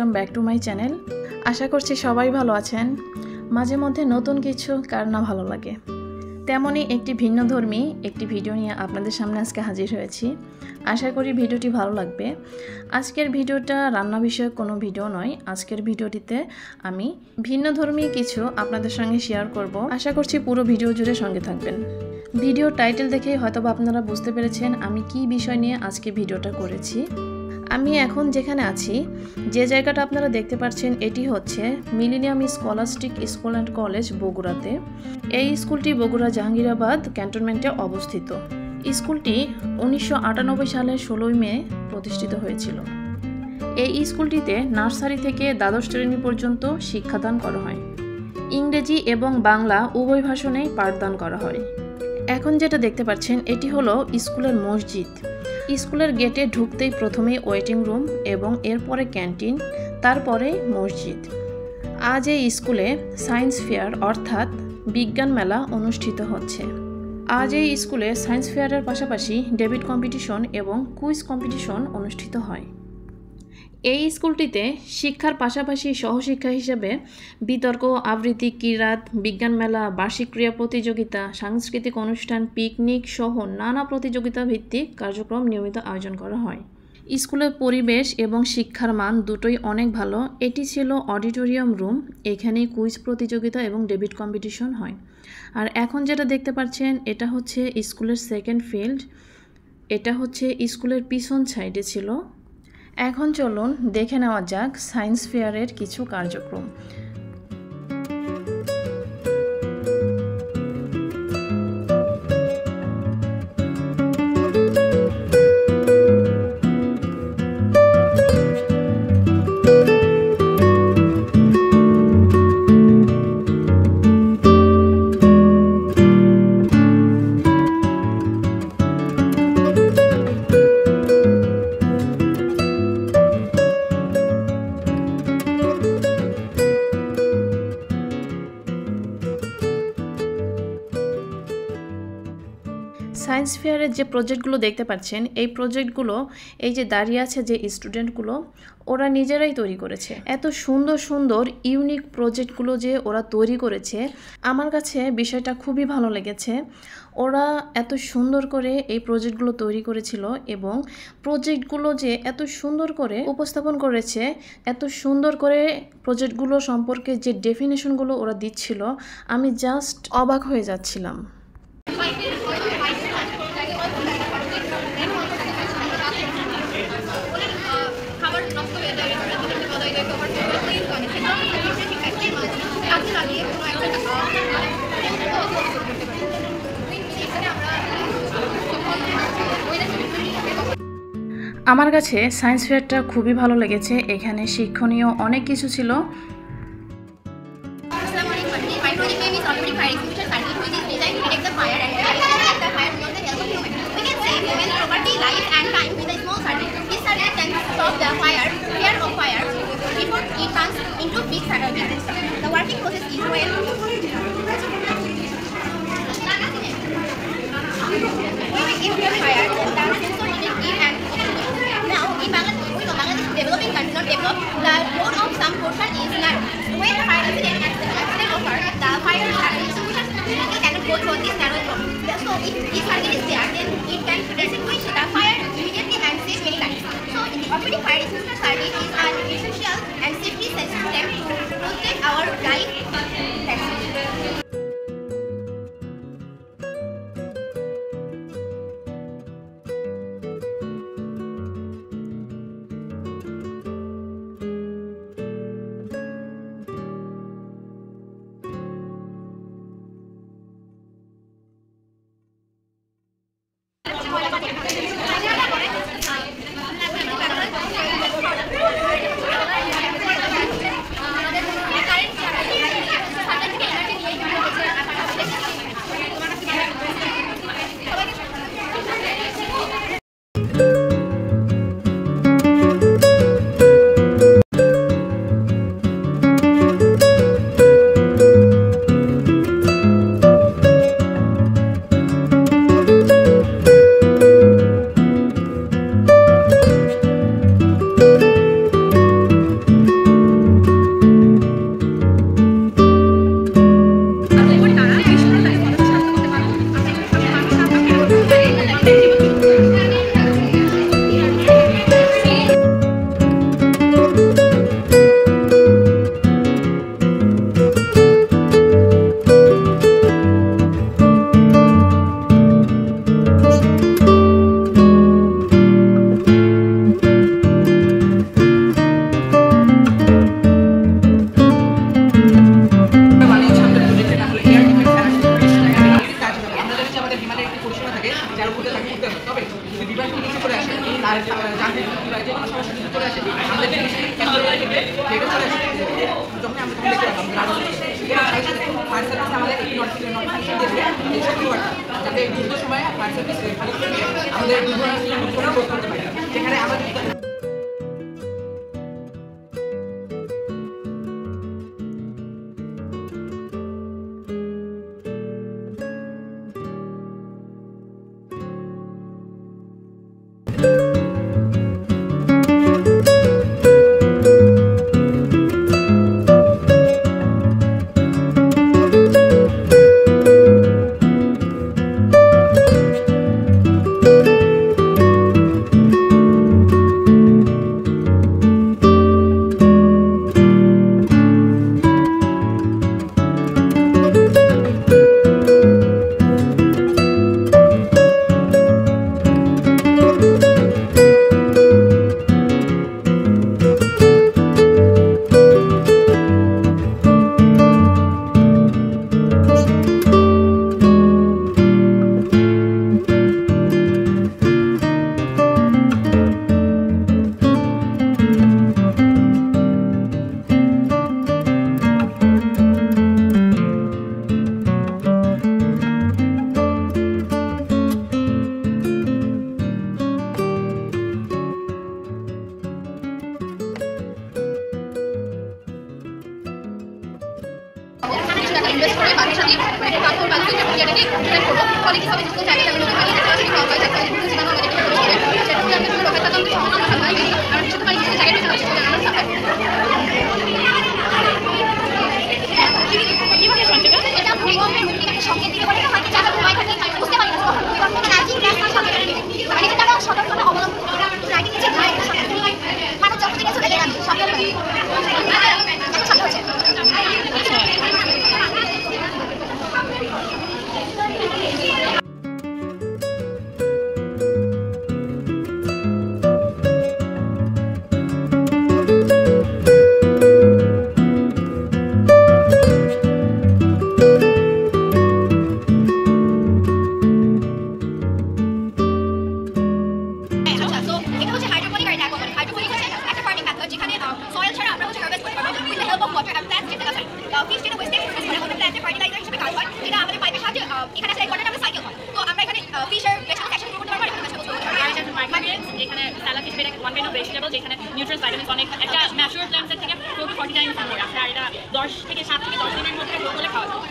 Welcome back to my channel. আশা করছি সবাই ভালো আছেন। মাঝে মধ্যে নতুন কিছু কার না ভালো লাগে, তেমনই একটি ভিন্নধর্মী একটি ভিডিও নিয়ে আপনাদের সামনে আজকে হাজির হয়েছি। আশা করি ভিডিওটি ভালো লাগবে। আজকের ভিডিওটা রান্না বিষয়ক কোনো ভিডিও নয়। আজকের ভিডিওটিতে আমি ভিন্নধর্মী কিছু আপনাদের সঙ্গে শেয়ার করব। আশা করছি পুরো ভিডিও জুড়ে সঙ্গে থাকবেন। ভিডিও টাইটেল দেখে হয়তোবা আপনারা বুঝতে পেরেছেন আমি কি বিষয় নিয়ে আজকে ভিডিওটা করেছি। আমি এখন যেখানে আছি, যে জায়গাটা আপনারা দেখতে পাচ্ছেন, এটি হচ্ছে millennium scholastic school and college বগুড়াতে। এই স্কুলটি বগুড়া জাহাঙ্গীরাবাদ ক্যান্টনমেন্টে অবস্থিত। স্কুলটি 1998 সালের 16 মে প্রতিষ্ঠিত হয়েছিল। এই স্কুলটিতে নার্সারি থেকে দ্বাদশ শ্রেণী পর্যন্ত শিক্ষাদান করা হয়। ইংরেজি এবং বাংলা উভয় ভাষণেই পাঠদান করা হয়। এখন যেটা দেখতে পাচ্ছেন এটি হলো স্কুলের মসজিদ। স্কুলের গেটে ঢুকতেই প্রথমেই ওয়েটিং রুম এবং এরপরে ক্যান্টিন, তারপরে মসজিদ। আজ এই স্কুলে সায়েন্স ফেয়ার অর্থাৎ বিজ্ঞান মেলা অনুষ্ঠিত হচ্ছে। আজ এই স্কুলে সায়েন্স ফেয়ারের পাশাপাশি ডেবিট কম্পিটিশন এবং কুইজ কম্পিটিশন অনুষ্ঠিত হয়। এই স্কুলটিতে শিক্ষার পাশাপাশি সহশিক্ষা হিসেবে বিতর্ক, আবৃত্তি, কিরাত, বিজ্ঞান মেলা, বার্ষিক ক্রীড়া প্রতিযোগিতা, সাংস্কৃতিক অনুষ্ঠান, পিকনিক সহ নানা প্রতিযোগিতা ভিত্তিক কার্যক্রম নিয়মিত আয়োজন করা হয়। স্কুলের পরিবেশ এবং শিক্ষার মান দুটোই অনেক ভালো। এটি ছিল অডিটোরিয়াম রুম, এখানেই কুইজ প্রতিযোগিতা এবং ডেবিট কম্পিটিশন হয়। আর এখন যেটা দেখতে পাচ্ছেন এটা হচ্ছে স্কুলের সেকেন্ড ফিল্ড। এটা হচ্ছে স্কুলের পিছন সাইডে ছিল। এখন চলুন দেখে নেওয়া যাক সায়েন্স ফেয়ারের কিছু কার্যক্রম। সায়েন্স ফেয়ারের যে প্রজেক্টগুলো দেখতে পাচ্ছেন, এই প্রজেক্টগুলো এই যে দাঁড়িয়ে আছে যে স্টুডেন্টগুলো, ওরা নিজেরাই তৈরি করেছে। এত সুন্দর সুন্দর ইউনিক প্রজেক্টগুলো যে ওরা তৈরি করেছে, আমার কাছে বিষয়টা খুবই ভালো লেগেছে। ওরা এত সুন্দর করে এই প্রজেক্টগুলো তৈরি করেছিল এবং প্রজেক্টগুলো যে এত সুন্দর করে উপস্থাপন করেছে, এত সুন্দর করে প্রজেক্টগুলো সম্পর্কে যে ডেফিনেশনগুলো ওরা দিচ্ছিল, আমি জাস্ট অবাক হয়ে যাচ্ছিলাম। আমার কাছে সায়েন্স ফেয়ারটা খুবই ভালো লেগেছে। এখানে শিক্ষণীয় অনেক কিছু ছিল। The load of some portion is narrow. When the fire accident occurs, the fire extinguisher cannot go through this narrow road. So if this circuit is there, then it can extinguish the fire immediately and save many lives. So the automatic fire extinguisher service is an essential and safety system to protect our life. যারা করতে থাকে করতে হবে। তবে যদি বিবাহ কিছু করে আসে তার যান্ত্রিক যে কোনো সমস্যা যদি চলে আসে আমাদের থেকে যেটা চলে আসে যখন আমরা দেখতে পাবো ফায়ার সার্ভিস আমাদের একটি নোটিফিকেশন দেবে এই শুক্রবারটা, যাতে দ্রুত সময়ে ফায়ার সার্ভিস আমাদের দুর্ঘটনা রোধ করতে পারে। সেখানে আমাদের ইনভেস্ট করে মানুষের সাথে মানে কাপড় বালতি যেটাকে ট্রাই করব কোয়ালিটি হবে যেটা জায়গা লাগবে মানে এটা আসলে খাওয়া হয় তারপরে কিছু জানা হবে যেটা করে সেটা আমরা কিছু লোকের সাথে আমরা কথা হয় আর কিছু মানে কিছু জায়গায় কিছু আছে আমরা সাথে কিভাবে সঞ্চয়টা এটা ভূমিকম্পের মুক্তিটাকে সংকেত দিয়ে বলে হয়তো যারা ঘুমায় থাকে বুঝতে পারি না ভূমিকম্পের রাজি গ্যাসটা সংকেত মানে যেটা আমরা সতর্কতা অবলম্বন করে আমরা রাজি নিচে ঘুমায় মানুষ যখন থেকে চলে গেলাম সকালে সাথে হচ্ছে নিউট্রিয়েন্টস ভাইটামিনস অনেক একটা ম্যাচিউর প্ল্যান্টসের থেকে 40 টাইমস more আছে আর এটা 10 থেকে 7 থেকে 10 দিনের মধ্যে গ্রো করলে খাওয়া যায়।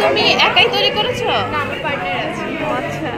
তুমি একাই তৈরি করেছো? না, আমার পার্টনার আছে। আচ্ছা।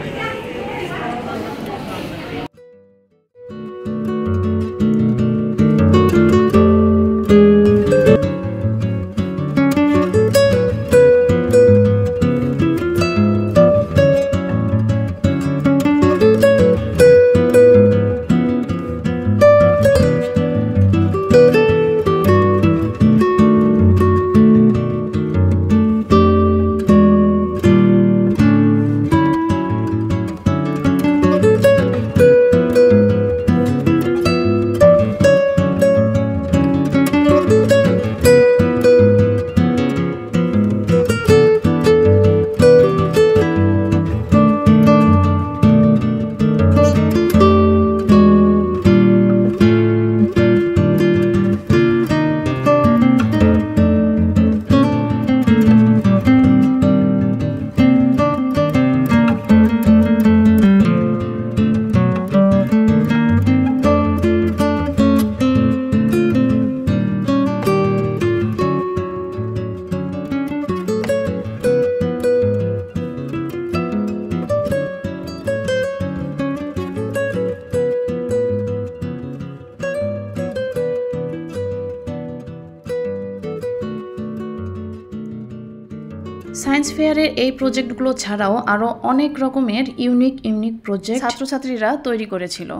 সায়েন্স ফেয়ারের এই প্রজেক্টগুলো ছাড়াও আরও অনেক রকমের ইউনিক প্রজেক্ট ছাত্রছাত্রীরা তৈরি করেছিল।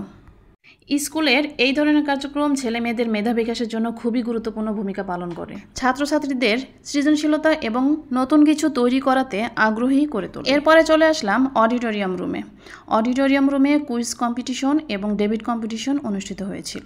স্কুলের এই ধরনের কার্যক্রম ছেলে মেয়েদের মেধা বিকাশের জন্য খুবই গুরুত্বপূর্ণ ভূমিকা পালন করে, ছাত্রছাত্রীদের সৃজনশীলতা এবং নতুন কিছু তৈরি করাতে আগ্রহী করে তোলে। এরপরে চলে আসলাম অডিটোরিয়াম রুমে। অডিটোরিয়াম রুমে কুইজ কম্পিটিশন এবং ডেবিট কম্পিটিশন অনুষ্ঠিত হয়েছিল।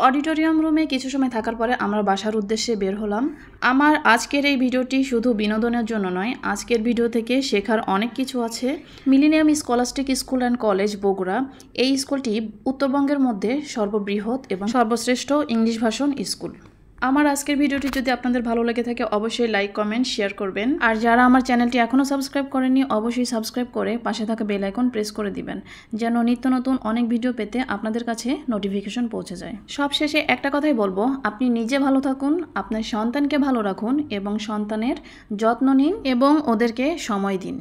অডিটোরিয়াম রুমে কিছু সময় থাকার পরে আমরা বাসার উদ্দেশ্যে বের হলাম। আমার আজকের এই ভিডিওটি শুধু বিনোদনের জন্য নয়, আজকের ভিডিও থেকে শেখার অনেক কিছু আছে। Millennium scholastic school and college Bogura, এই স্কুলটি উত্তরবঙ্গের মধ্যে সর্ববৃহৎ এবং সর্বশ্রেষ্ঠ ইংলিশ ভাষণ স্কুল। আমার আজকের ভিডিওটি যদি আপনাদের ভালো লেগে থাকে অবশ্যই লাইক, কমেন্ট, শেয়ার করবেন। আর যারা আমার চ্যানেলটি এখনও সাবস্ক্রাইব করেননি অবশ্যই সাবস্ক্রাইব করে পাশে থাকা বেল আইকন প্রেস করে দিবেন, যেন নিত্য নতুন অনেক ভিডিও পেতে আপনাদের কাছে নোটিফিকেশন পৌঁছে যায়। সবশেষে একটা কথাই বলবো, আপনি নিজে ভালো থাকুন, আপনার সন্তানকে ভালো রাখুন এবং সন্তানের যত্ন নিন এবং ওদেরকে সময় দিন।